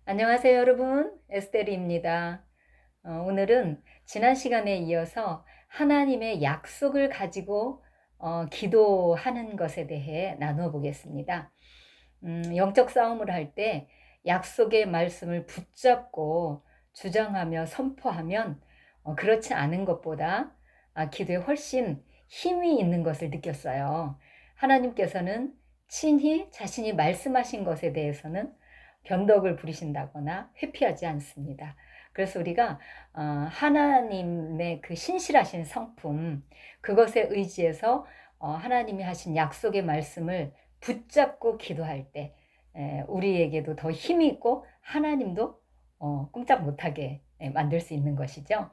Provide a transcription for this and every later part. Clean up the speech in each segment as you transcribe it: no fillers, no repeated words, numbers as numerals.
안녕하세요, 여러분. 에스테르입니다. 오늘은 지난 시간에 이어서 하나님의 약속을 가지고 기도하는 것에 대해 나누어 보겠습니다. 영적 싸움을 할 때 약속의 말씀을 붙잡고 주장하며 선포하면 그렇지 않은 것보다 기도에 훨씬 힘이 있는 것을 느꼈어요. 하나님께서는 친히 자신이 말씀하신 것에 대해서는 변덕을 부리신다거나 회피하지 않습니다. 그래서 우리가 하나님의 그 신실하신 성품, 그것에 의지해서 하나님이 하신 약속의 말씀을 붙잡고 기도할 때 우리에게도 더 힘이 있고 하나님도 꼼짝 못하게 만들 수 있는 것이죠.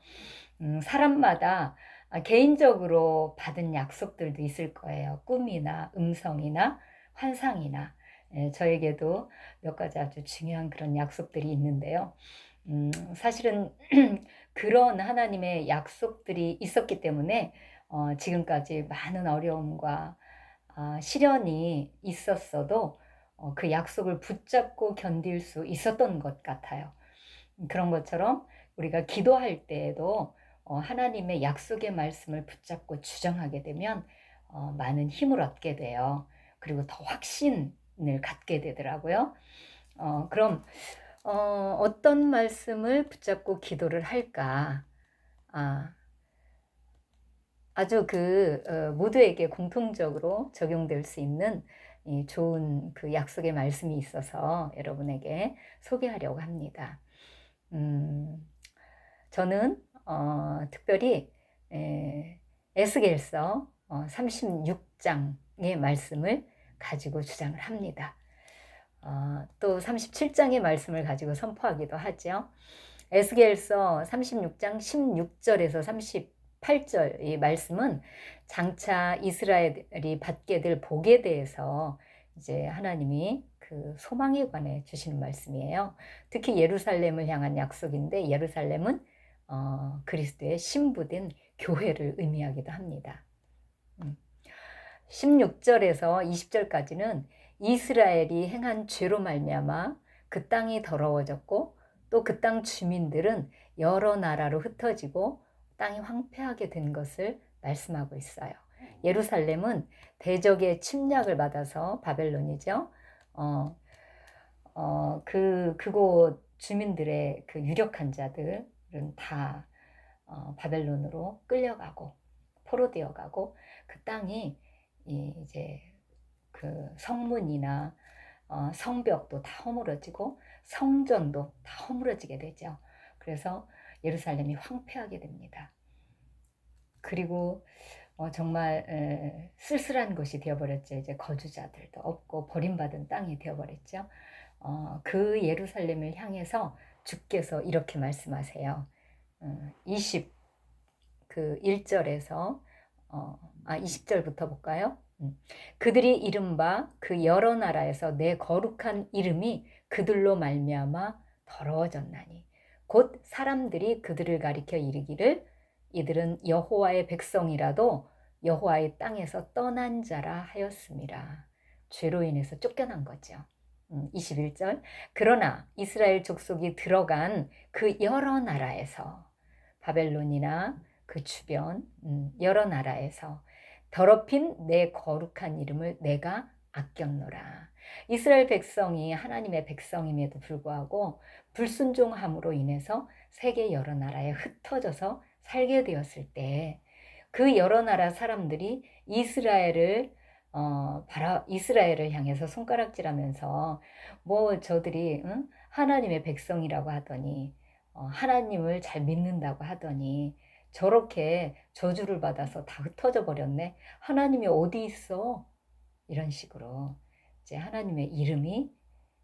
사람마다 개인적으로 받은 약속들도 있을 거예요. 꿈이나 음성이나 환상이나. 저에게도 몇 가지 아주 중요한 그런 약속들이 있는데요. 사실은 그런 하나님의 약속들이 있었기 때문에 지금까지 많은 어려움과 시련이 있었어도 그 약속을 붙잡고 견딜 수 있었던 것 같아요. 그런 것처럼 우리가 기도할 때에도 하나님의 약속의 말씀을 붙잡고 주장하게 되면 많은 힘을 얻게 돼요. 그리고 더 확신을 갖게 되더라고요. 그럼 어떤 말씀을 붙잡고 기도를 할까? 아, 아주 모두에게 공통적으로 적용될 수 있는 이 좋은 그 약속의 말씀이 있어서 여러분에게 소개하려고 합니다. 음, 저는 특별히 에스겔서 36장의 말씀을 가지고 주장을 합니다. 또 37장의 말씀을 가지고 선포하기도 하죠. 에스겔서 36장 16절에서 38절 이 말씀은 장차 이스라엘이 받게 될 복에 대해서 이제 하나님이 그 소망에 관해 주시는 말씀이에요. 특히 예루살렘을 향한 약속인데 예루살렘은 그리스도의 신부된 교회를 의미하기도 합니다. 16절에서 20절까지는 이스라엘이 행한 죄로 말미암아 그 땅이 더러워졌고 또 그 땅 주민들은 여러 나라로 흩어지고 땅이 황폐하게 된 것을 말씀하고 있어요. 예루살렘은 대적의 침략을 받아서 바벨론이죠. 그곳 주민들의 그 유력한 자들은 다 바벨론으로 끌려가고 포로되어 가고 그 땅이 이제 그 성문이나 성벽도 다 허물어지고 성전도 다 허물어지게 되죠. 그래서 예루살렘이 황폐하게 됩니다. 그리고 정말 쓸쓸한 곳이 되어버렸죠. 이제 거주자들도 없고 버림받은 땅이 되어버렸죠. 그 예루살렘을 향해서 주께서 이렇게 말씀하세요. 1절에서 20절부터 볼까요? 그들이 이른바 그 여러 나라에서 내 거룩한 이름이 그들로 말미암아 더러워졌나니 곧 사람들이 그들을 가리켜 이르기를 이들은 여호와의 백성이라도 여호와의 땅에서 떠난 자라 하였음이라. 죄로 인해서 쫓겨난 거죠. 21절 그러나 이스라엘 족속이 들어간 그 여러 나라에서 바벨론이나 그 주변 여러 나라에서 더럽힌 내 거룩한 이름을 내가 아꼈노라. 이스라엘 백성이 하나님의 백성임에도 불구하고 불순종함으로 인해서 세계 여러 나라에 흩어져서 살게 되었을 때 그 여러 나라 사람들이 이스라엘을 향해서 손가락질하면서 뭐 저들이 하나님의 백성이라고 하더니 하나님을 잘 믿는다고 하더니 저렇게 저주를 받아서 다 흩어져 버렸네. 하나님이 어디 있어? 이런 식으로 이제 하나님의 이름이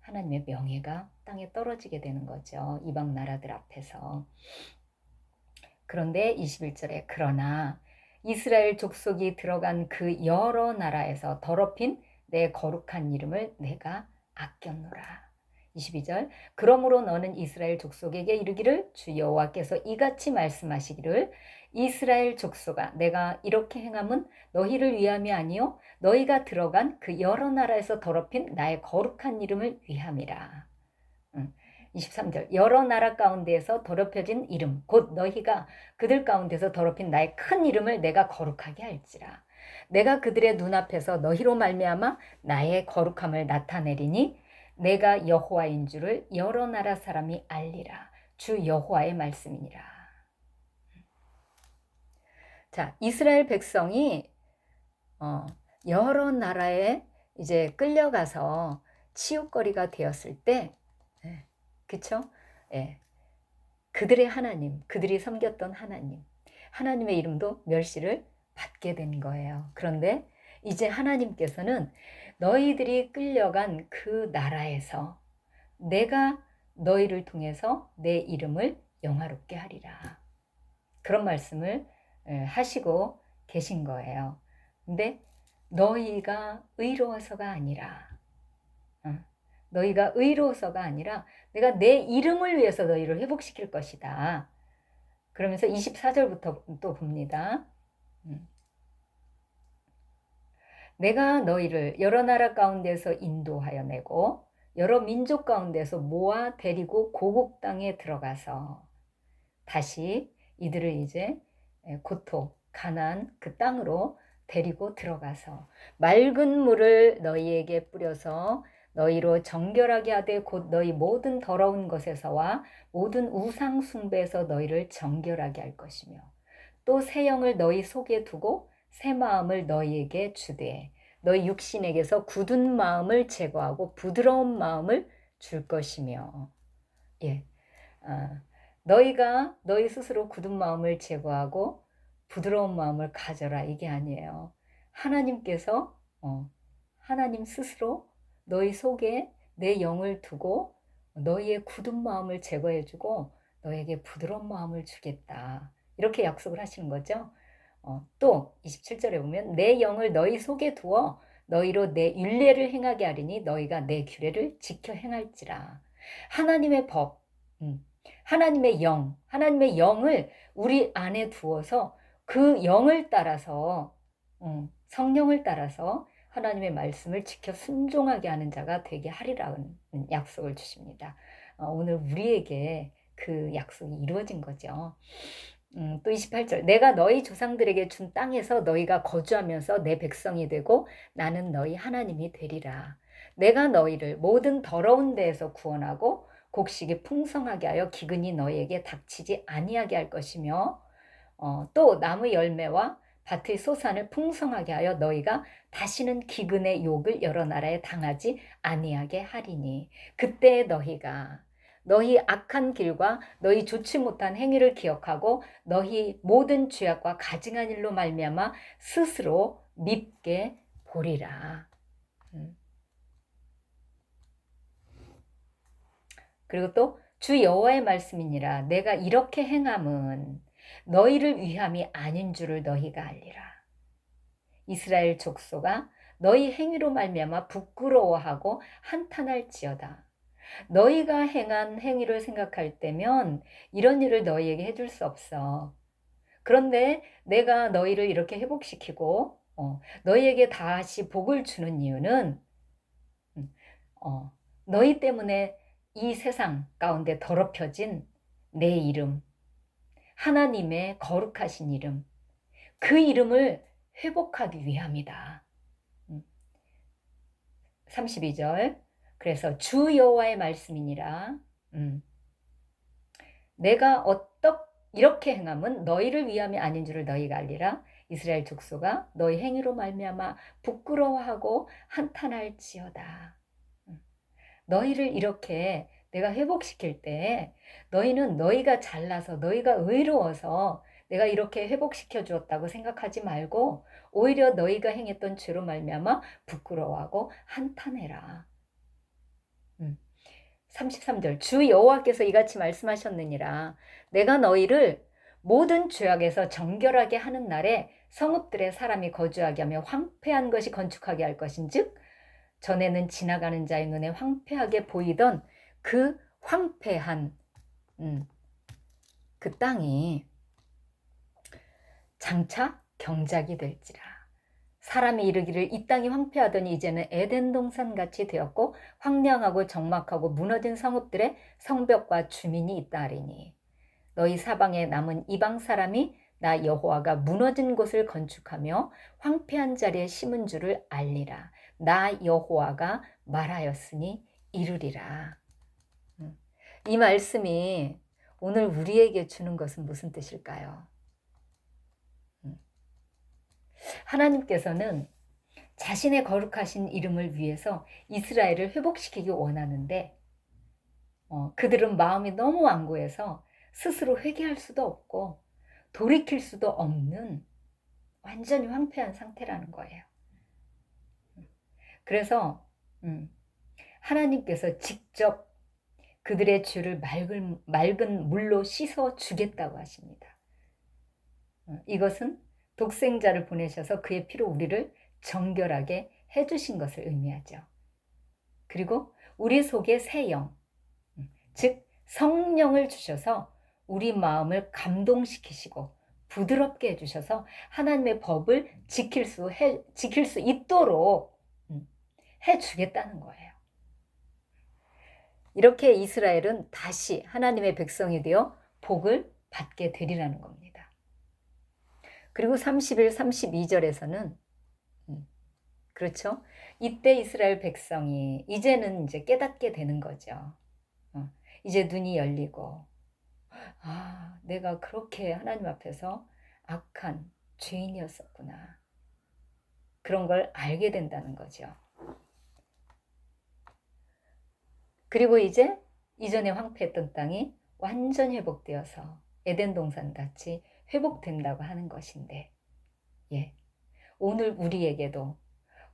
하나님의 명예가 땅에 떨어지게 되는 거죠. 이방 나라들 앞에서. 그런데 21절에 그러나 이스라엘 족속이 들어간 그 여러 나라에서 더럽힌 내 거룩한 이름을 내가 아꼈노라. 22절 그러므로 너는 이스라엘 족속에게 이르기를 주 여호와께서 이같이 말씀하시기를 이스라엘 족속아 내가 이렇게 행함은 너희를 위함이 아니요 너희가 들어간 그 여러 나라에서 더럽힌 나의 거룩한 이름을 위함이라. 23절 여러 나라 가운데에서 더럽혀진 이름 곧 너희가 그들 가운데서 더럽힌 나의 큰 이름을 내가 거룩하게 할지라. 내가 그들의 눈앞에서 너희로 말미암아 나의 거룩함을 나타내리니 내가 여호와인 줄을 여러 나라 사람이 알리라. 주 여호와의 말씀이니라. 자, 이스라엘 백성이 여러 나라에 이제 끌려가서 치욕거리가 되었을 때, 그쵸? 예. 그들의 하나님, 그들이 섬겼던 하나님, 하나님의 이름도 멸시를 받게 된 거예요. 그런데 이제 하나님께서는 너희들이 끌려간 그 나라에서 내가 너희를 통해서 내 이름을 영화롭게 하리라. 그런 말씀을 하시고 계신 거예요. 근데 너희가 의로워서가 아니라 너희가 의로워서가 아니라 내가 내 이름을 위해서 너희를 회복시킬 것이다. 그러면서 24절부터 또 봅니다. 내가 너희를 여러 나라 가운데서 인도하여 내고 여러 민족 가운데서 모아 데리고 고국 땅에 들어가서 다시 이들을 이제 고토 가나안 그 땅으로 데리고 들어가서 맑은 물을 너희에게 뿌려서 너희로 정결하게 하되 곧 너희 모든 더러운 것에서와 모든 우상 숭배에서 너희를 정결하게 할 것이며 또 새 영을 너희 속에 두고 새 마음을 너희에게 주되 너희 육신에게서 굳은 마음을 제거하고 부드러운 마음을 줄 것이며 예, 너희가 너희 스스로 굳은 마음을 제거하고 부드러운 마음을 가져라 이게 아니에요. 하나님께서 하나님 스스로 너희 속에 내 영을 두고 너희의 굳은 마음을 제거해주고 너에게 부드러운 마음을 주겠다. 이렇게 약속을 하시는 거죠. 또 27절에 보면 내 영을 너희 속에 두어 너희로 내 율례를 행하게 하리니 너희가 내 규례를 지켜 행할지라. 하나님의 법, 하나님의 영, 하나님의 영을 우리 안에 두어서 그 영을 따라서 성령을 따라서 하나님의 말씀을 지켜 순종하게 하는 자가 되게 하리라는 약속을 주십니다. 오늘 우리에게 그 약속이 이루어진 거죠. 또 28절 내가 너희 조상들에게 준 땅에서 너희가 거주하면서 내 백성이 되고 나는 너희 하나님이 되리라. 내가 너희를 모든 더러운 데에서 구원하고 곡식이 풍성하게 하여 기근이 너희에게 닥치지 아니하게 할 것이며 또 나무 열매와 밭의 소산을 풍성하게 하여 너희가 다시는 기근의 욕을 여러 나라에 당하지 아니하게 하리니 그때 너희가 너희 악한 길과 너희 좋지 못한 행위를 기억하고 너희 모든 죄악과 가증한 일로 말미암아 스스로 밉게 보리라. 그리고 또 주 여호와의 말씀이니라 내가 이렇게 행함은 너희를 위함이 아닌 줄을 너희가 알리라. 이스라엘 족속아 너희 행위로 말미암아 부끄러워하고 한탄할지어다. 너희가 행한 행위를 생각할 때면 이런 일을 너희에게 해줄 수 없어. 그런데 내가 너희를 이렇게 회복시키고 너희에게 다시 복을 주는 이유는 너희 때문에 이 세상 가운데 더럽혀진 내 이름, 하나님의 거룩하신 이름, 그 이름을 회복하기 위함이다. 32절 그래서 주 여호와의 말씀이니라 내가 이렇게 행함은 너희를 위함이 아닌 줄을 너희가 알리라. 이스라엘 족속아 너희 행위로 말미암아 부끄러워하고 한탄할지어다. 너희를 이렇게 내가 회복시킬 때 너희는 너희가 잘나서 너희가 의로워서 내가 이렇게 회복시켜 주었다고 생각하지 말고 오히려 너희가 행했던 죄로 말미암아 부끄러워하고 한탄해라. 33절 주 여호와께서 이같이 말씀하셨느니라 내가 너희를 모든 죄악에서 정결하게 하는 날에 성읍들에 사람이 거주하게 하며 황폐한 것이 건축하게 할 것인즉 전에는 지나가는 자의 눈에 황폐하게 보이던 그 황폐한 그 땅이 장차 경작이 될지라. 사람이 이르기를 이 땅이 황폐하더니 이제는 에덴 동산같이 되었고 황량하고 적막하고 무너진 성읍들의 성벽과 주민이 있다 하리니 너희 사방에 남은 이방 사람이 나 여호와가 무너진 곳을 건축하며 황폐한 자리에 심은 줄을 알리라. 나 여호와가 말하였으니 이루리라. 이 말씀이 오늘 우리에게 주는 것은 무슨 뜻일까요? 하나님께서는 자신의 거룩하신 이름을 위해서 이스라엘을 회복시키기 원하는데 그들은 마음이 너무 완고해서 스스로 회개할 수도 없고 돌이킬 수도 없는 완전히 황폐한 상태라는 거예요. 그래서 하나님께서 직접 그들의 죄를 맑은 물로 씻어 주겠다고 하십니다. 이것은 독생자를 보내셔서 그의 피로 우리를 정결하게 해주신 것을 의미하죠. 그리고 우리 속에 새 영, 즉 성령을 주셔서 우리 마음을 감동시키시고 부드럽게 해주셔서 하나님의 법을 지킬 수 있도록 해주겠다는 거예요. 이렇게 이스라엘은 다시 하나님의 백성이 되어 복을 받게 되리라는 겁니다. 그리고 30일, 32절에서는 그렇죠? 이때 이스라엘 백성이 이제는 이제 깨닫게 되는 거죠. 이제 눈이 열리고 내가 그렇게 하나님 앞에서 악한 죄인이었었구나. 그런 걸 알게 된다는 거죠. 그리고 이제 이전에 황폐했던 땅이 완전히 회복되어서 에덴 동산 같이 회복된다고 하는 것인데, 오늘 우리에게도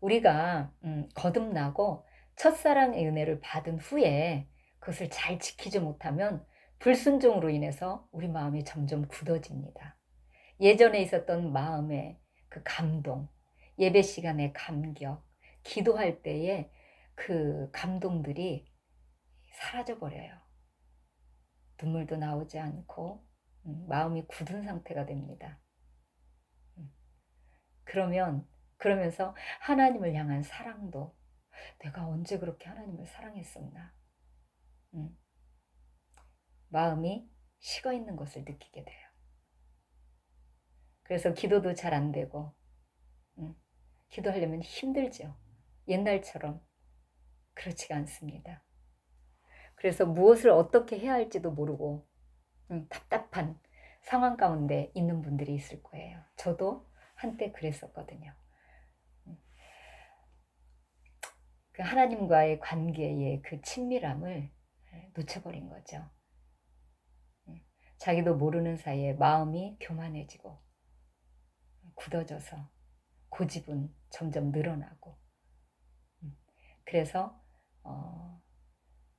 우리가 거듭나고 첫사랑의 은혜를 받은 후에 그것을 잘 지키지 못하면 불순종으로 인해서 우리 마음이 점점 굳어집니다. 예전에 있었던 마음의 그 감동, 예배 시간의 감격, 기도할 때의 그 감동들이 사라져버려요. 눈물도 나오지 않고 마음이 굳은 상태가 됩니다. 그러면서 하나님을 향한 사랑도 내가 언제 그렇게 하나님을 사랑했었나? 마음이 식어 있는 것을 느끼게 돼요. 그래서 기도도 잘 안 되고 기도하려면 힘들죠. 옛날처럼 그렇지가 않습니다. 그래서 무엇을 어떻게 해야 할지도 모르고 답답한 상황 가운데 있는 분들이 있을 거예요. 저도 한때 그랬었거든요. 그 하나님과의 관계의 그 친밀함을 놓쳐버린 거죠. 자기도 모르는 사이에 마음이 교만해지고 굳어져서 고집은 점점 늘어나고 그래서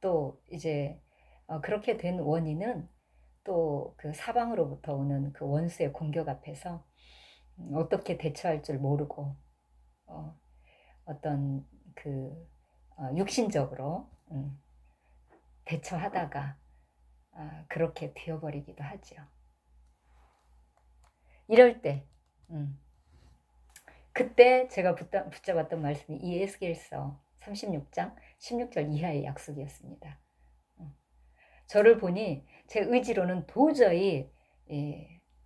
또 이제 그렇게 된 원인은 또 그 사방으로부터 오는 그 원수의 공격 앞에서 어떻게 대처할 줄 모르고 어떤 그 육신적으로 대처하다가 그렇게 되어버리기도 하죠. 이럴 때 그때 제가 붙잡았던 말씀이 이 에스겔서 36장 16절 이하의 약속이었습니다. 저를 보니 제 의지로는 도저히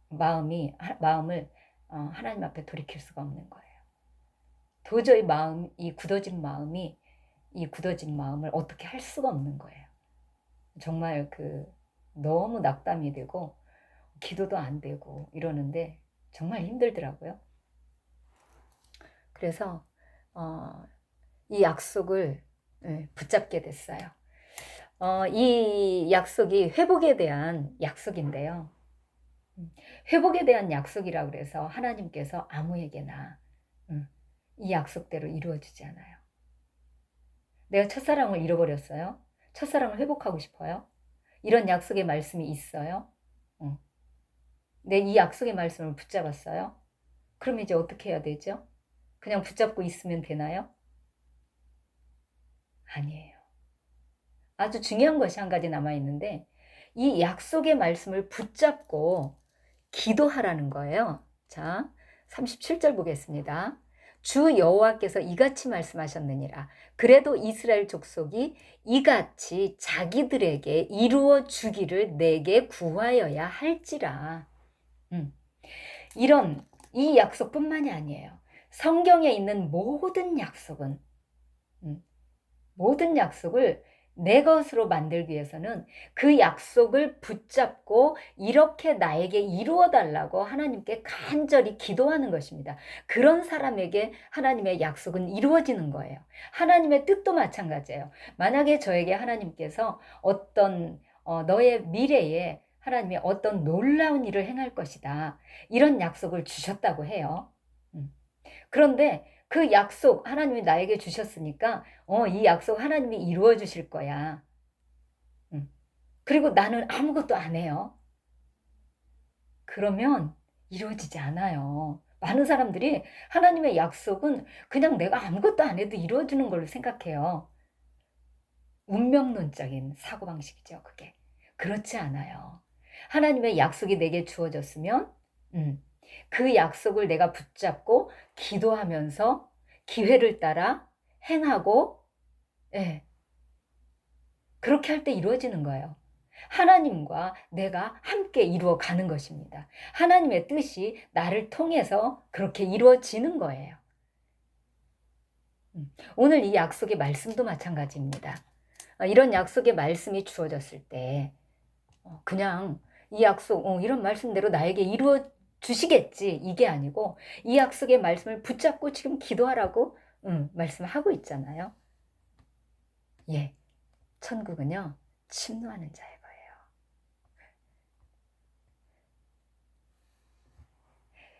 마음을 하나님 앞에 돌이킬 수가 없는 거예요. 도저히 이 굳어진 마음을 어떻게 할 수가 없는 거예요. 정말 너무 낙담이 되고 기도도 안 되고 이러는데 정말 힘들더라고요. 그래서 이 약속을 붙잡게 됐어요. 이 약속이 회복에 대한 약속인데요. 회복에 대한 약속이라고 그래서 하나님께서 아무에게나 이 약속대로 이루어지지 않아요. 내가 첫사랑을 잃어버렸어요. 첫사랑을 회복하고 싶어요. 이런 약속의 말씀이 있어요. 내 이 약속의 말씀을 붙잡았어요. 그럼 이제 어떻게 해야 되죠? 그냥 붙잡고 있으면 되나요? 아니에요. 아주 중요한 것이 한 가지 남아있는데 이 약속의 말씀을 붙잡고 기도하라는 거예요. 자, 37절 보겠습니다. 주 여호와께서 이같이 말씀하셨느니라. 그래도 이스라엘 족속이 이같이 자기들에게 이루어 주기를 내게 구하여야 할지라. 음. 이런 이 약속뿐만이 아니에요. 성경에 있는 모든 약속은 모든 약속을 내 것으로 만들기 위해서는 그 약속을 붙잡고 이렇게 나에게 이루어 달라고 하나님께 간절히 기도하는 것입니다. 그런 사람에게 하나님의 약속은 이루어지는 거예요. 하나님의 뜻도 마찬가지예요. 만약에 저에게 하나님께서 어떤 너의 미래에 하나님이 어떤 놀라운 일을 행할 것이다, 이런 약속을 주셨다고 해요. 그런데 그 약속 하나님이 나에게 주셨으니까 이 약속 하나님이 이루어 주실 거야. 그리고 나는 아무것도 안 해요. 그러면 이루어지지 않아요. 많은 사람들이 하나님의 약속은 그냥 내가 아무것도 안 해도 이루어지는 걸로 생각해요. 운명론적인 사고방식이죠, 그게. 그렇지 않아요. 하나님의 약속이 내게 주어졌으면 그 약속을 내가 붙잡고 기도하면서 기회를 따라 행하고, 예, 그렇게 할 때 이루어지는 거예요. 하나님과 내가 함께 이루어 가는 것입니다. 하나님의 뜻이 나를 통해서 그렇게 이루어지는 거예요. 오늘 이 약속의 말씀도 마찬가지입니다. 이런 약속의 말씀이 주어졌을 때 그냥 이 약속, 이런 말씀대로 나에게 이루어 주시겠지, 이게 아니고 이 약속의 말씀을 붙잡고 지금 기도하라고 말씀하고 있잖아요. 예, 천국은요 침노하는 자의 거예요.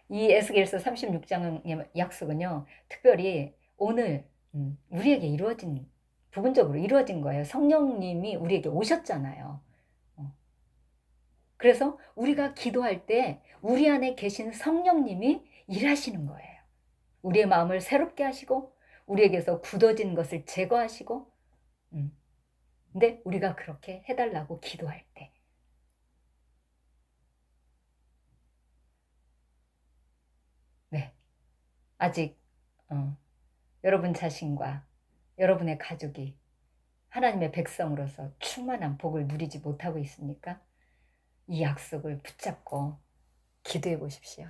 이 에스겔서 36장의 약속은요 특별히 오늘 우리에게 이루어진, 부분적으로 이루어진 거예요. 성령님이 우리에게 오셨잖아요. 그래서 우리가 기도할 때 우리 안에 계신 성령님이 일하시는 거예요. 우리의 마음을 새롭게 하시고 우리에게서 굳어진 것을 제거하시고, 근데 우리가 그렇게 해달라고 기도할 때, 네, 아직 여러분 자신과 여러분의 가족이 하나님의 백성으로서 충만한 복을 누리지 못하고 있습니까? 이 약속을 붙잡고 기도해 보십시오.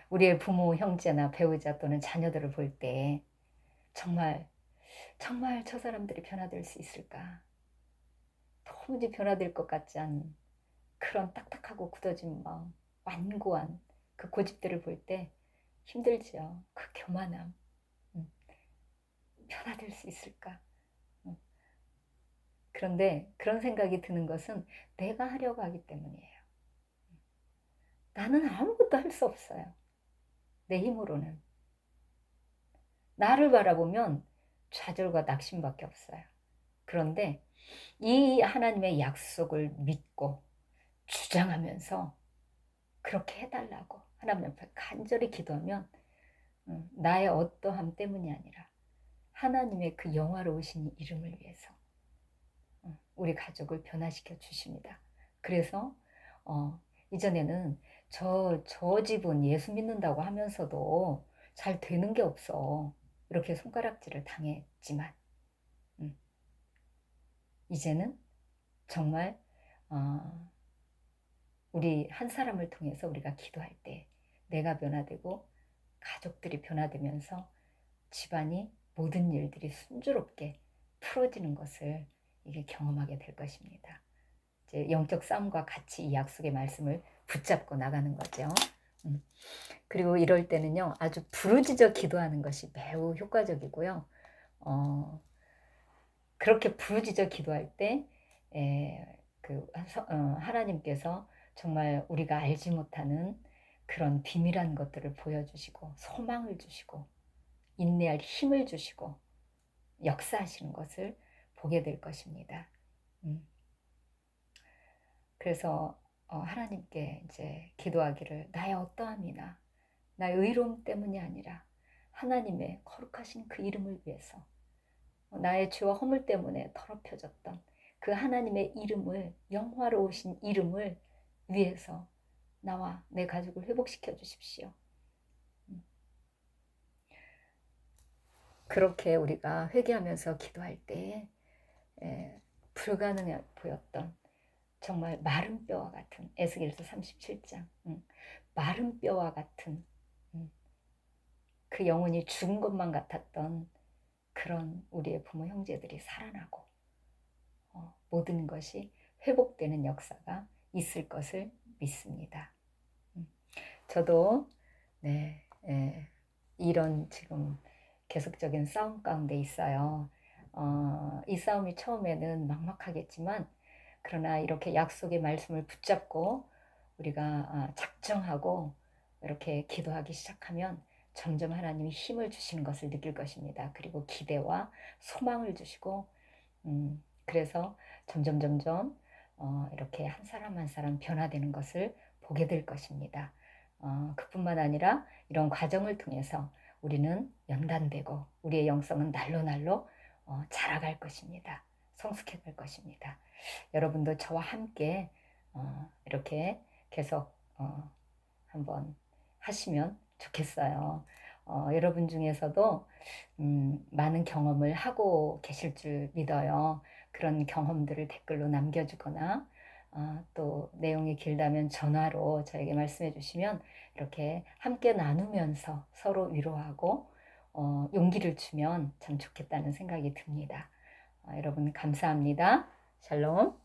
우리의 부모, 형제나 배우자 또는 자녀들을 볼 때 정말 저 사람들이 변화될 수 있을까? 도무지 변화될 것 같지 않은 그런 딱딱하고 굳어진 마음, 완고한 그 고집들을 볼 때 힘들지요. 그 교만함, 변화될 수 있을까? 그런데 그런 생각이 드는 것은 내가 하려고 하기 때문이에요. 나는 아무것도 할 수 없어요. 내 힘으로는. 나를 바라보면 좌절과 낙심밖에 없어요. 그런데 이 하나님의 약속을 믿고 주장하면서 그렇게 해달라고 하나님 앞에 간절히 기도하면 나의 어떠함 때문이 아니라 하나님의 그 영화로우신 이름을 위해서 우리 가족을 변화시켜 주십니다. 그래서 이전에는 저 집은 예수 믿는다고 하면서도 잘 되는 게 없어, 이렇게 손가락질을 당했지만 이제는 정말 우리 한 사람을 통해서 우리가 기도할 때 내가 변화되고 가족들이 변화되면서 집안이 모든 일들이 순조롭게 풀어지는 것을 이게 경험하게 될 것입니다. 이제 영적 싸움과 같이 이 약속의 말씀을 붙잡고 나가는 거죠. 그리고 이럴 때는요 아주 부르짖어 기도하는 것이 매우 효과적이고요. 그렇게 부르짖어 기도할 때 하나님께서 정말 우리가 알지 못하는 그런 비밀한 것들을 보여주시고 소망을 주시고 인내할 힘을 주시고 역사하시는 것을 보게 될 것입니다. 그래서 하나님께 이제 기도하기를 나의 어떠함이나 나의 의로움 때문이 아니라 하나님의 거룩하신 그 이름을 위해서 나의 죄와 허물 때문에 더럽혀졌던 그 하나님의 이름을, 영화로우신 이름을 위해서 나와 내 가족을 회복시켜 주십시오. 그렇게 우리가 회개하면서 기도할 때 예, 불가능해 보였던 정말 마른 뼈와 같은 에스겔서 37장 마른 뼈와 같은 음, 그 영혼이 죽은 것만 같았던 그런 우리의 부모 형제들이 살아나고 모든 것이 회복되는 역사가 있을 것을 믿습니다. 저도 네, 이런 지금 계속적인 싸움 가운데 있어요. 이 싸움이 처음에는 막막하겠지만 그러나 이렇게 약속의 말씀을 붙잡고 우리가 작정하고 이렇게 기도하기 시작하면 점점 하나님이 힘을 주시는 것을 느낄 것입니다. 그리고 기대와 소망을 주시고 그래서 점점 이렇게 한 사람 한 사람 변화되는 것을 보게 될 것입니다. 그뿐만 아니라 이런 과정을 통해서 우리는 연단되고 우리의 영성은 날로 자라갈 것입니다. 성숙해갈 것입니다. 여러분도 저와 함께 이렇게 계속 한번 하시면 좋겠어요. 여러분 중에서도 많은 경험을 하고 계실 줄 믿어요. 그런 경험들을 댓글로 남겨주거나 또 내용이 길다면 전화로 저에게 말씀해 주시면 이렇게 함께 나누면서 서로 위로하고 용기를 주면 참 좋겠다는 생각이 듭니다. 여러분 감사합니다. 샬롬.